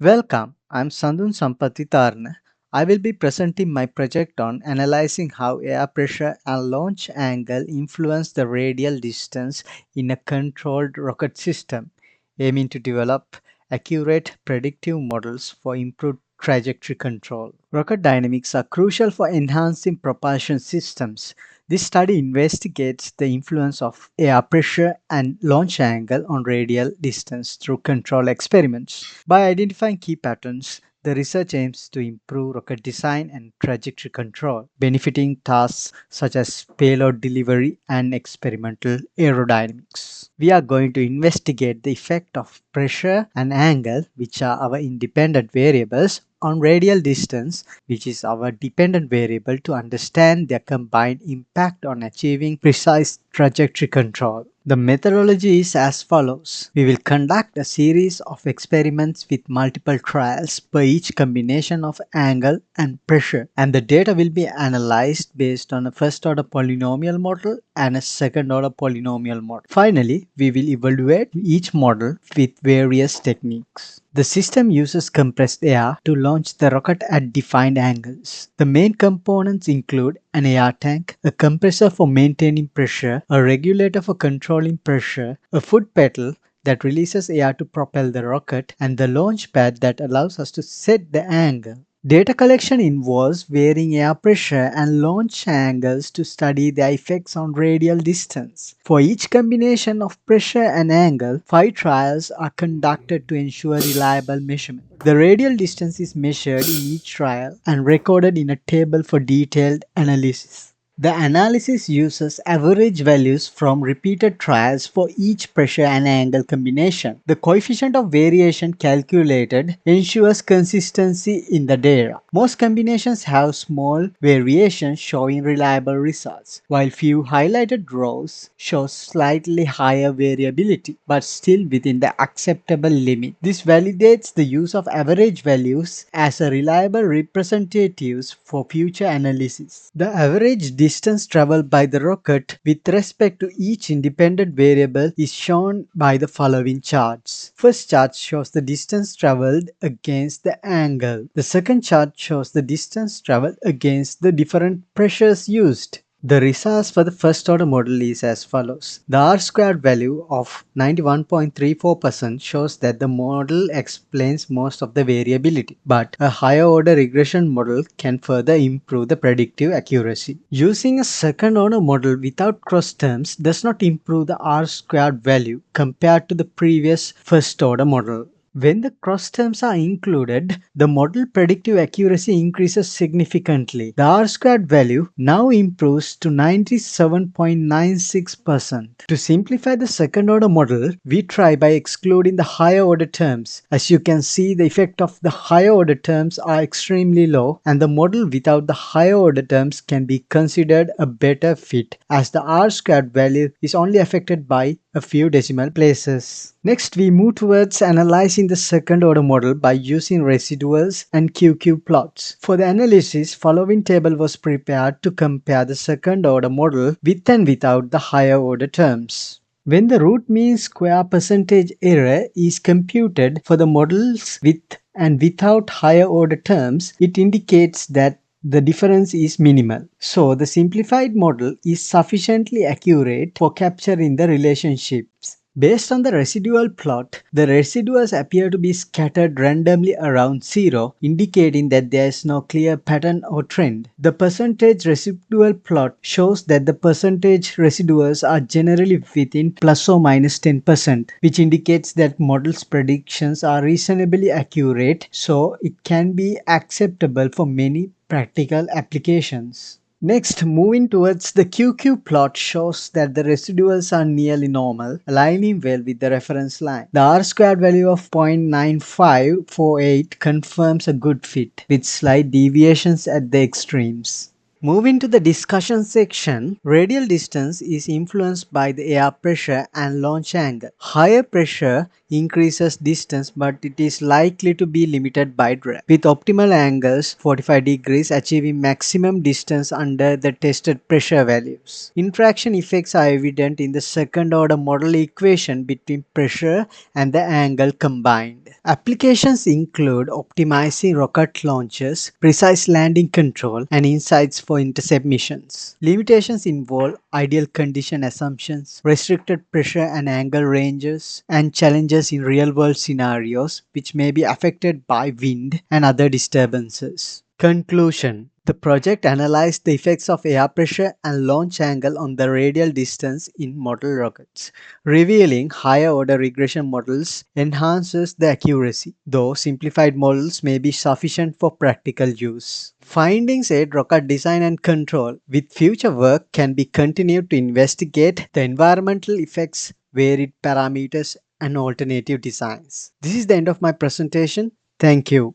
Welcome, I'm Sandun Sampathitarna. I will be presenting my project on analyzing how air pressure and launch angle influence the radial distance in a controlled rocket system, aiming to develop accurate predictive models for improved trajectory control. Rocket dynamics are crucial for enhancing propulsion systems. This study investigates the influence of air pressure and launch angle on radial distance through control experiments. By identifying key patterns, the research aims to improve rocket design and trajectory control, benefiting tasks such as payload delivery and experimental aerodynamics. We are going to investigate the effect of pressure and angle, which are our independent variables, on radial distance, which is our dependent variable, to understand their combined impact on achieving precise trajectory control. The methodology is as follows. We will conduct a series of experiments with multiple trials per each combination of angle and pressure, and the data will be analyzed based on a first order polynomial model and a second order polynomial model. Finally, we will evaluate each model with various techniques. The system uses compressed air to launch the rocket at defined angles. The main components include an air tank, a compressor for maintaining pressure, a regulator for controlling pressure, a foot pedal that releases air to propel the rocket, and the launch pad that allows us to set the angle. Data collection involves varying air pressure and launch angles to study their effects on radial distance. For each combination of pressure and angle, 5 trials are conducted to ensure reliable measurement. The radial distance is measured in each trial and recorded in a table for detailed analysis. The analysis uses average values from repeated trials for each pressure and angle combination. The coefficient of variation calculated ensures consistency in the data. Most combinations have small variations showing reliable results, while few highlighted rows show slightly higher variability, but still within the acceptable limit. This validates the use of average values as a reliable representatives for future analysis. The average distance traveled by the rocket with respect to each independent variable is shown by the following charts. First chart shows the distance traveled against the angle. The second chart shows the distance traveled against the different pressures used. The results for the first order model is as follows. The R-squared value of 91.34% shows that the model explains most of the variability, but a higher order regression model can further improve the predictive accuracy. Using a second order model without cross terms does not improve the R-squared value compared to the previous first order model. When the cross terms are included, the model predictive accuracy increases significantly. The R-squared value now improves to 97.96%. To simplify the second order model, we try by excluding the higher order terms. As you can see, the effect of the higher order terms are extremely low, and the model without the higher order terms can be considered a better fit, as the R-squared value is only affected by a few decimal places. Next, we move towards analyzing the second order model by using residuals and QQ plots. For the analysis, following table was prepared to compare the second order model with and without the higher order terms. When the root mean square percentage error is computed for the models with and without higher order terms, it indicates that the difference is minimal. So the simplified model is sufficiently accurate for capturing the relationships. Based on the residual plot, the residuals appear to be scattered randomly around 0, indicating that there is no clear pattern or trend. The percentage residual plot shows that the percentage residuals are generally within plus or minus 10%, which indicates that model's predictions are reasonably accurate, so it can be acceptable for many practical applications. Next, moving towards the QQ plot shows that the residuals are nearly normal, aligning well with the reference line. The R-squared value of 0.9548 confirms a good fit, with slight deviations at the extremes. Moving to the discussion section, radial distance is influenced by the air pressure and launch angle. Higher pressure increases distance, but it is likely to be limited by drag. With optimal angles, 45 degrees achieving maximum distance under the tested pressure values. Interaction effects are evident in the second order model equation between pressure and the angle combined. Applications include optimizing rocket launches, precise landing control, and insights for intercept missions. Limitations involve ideal condition assumptions, restricted pressure and angle ranges, and challenges in real world scenarios which may be affected by wind and other disturbances. Conclusion: the project analyzed the effects of air pressure and launch angle on the radial distance in model rockets. Revealing higher order regression models enhances the accuracy, though simplified models may be sufficient for practical use. Findings aid rocket design and control. With future work can be continued to investigate the environmental effects, varied parameters, and alternative designs. This is the end of my presentation. Thank you.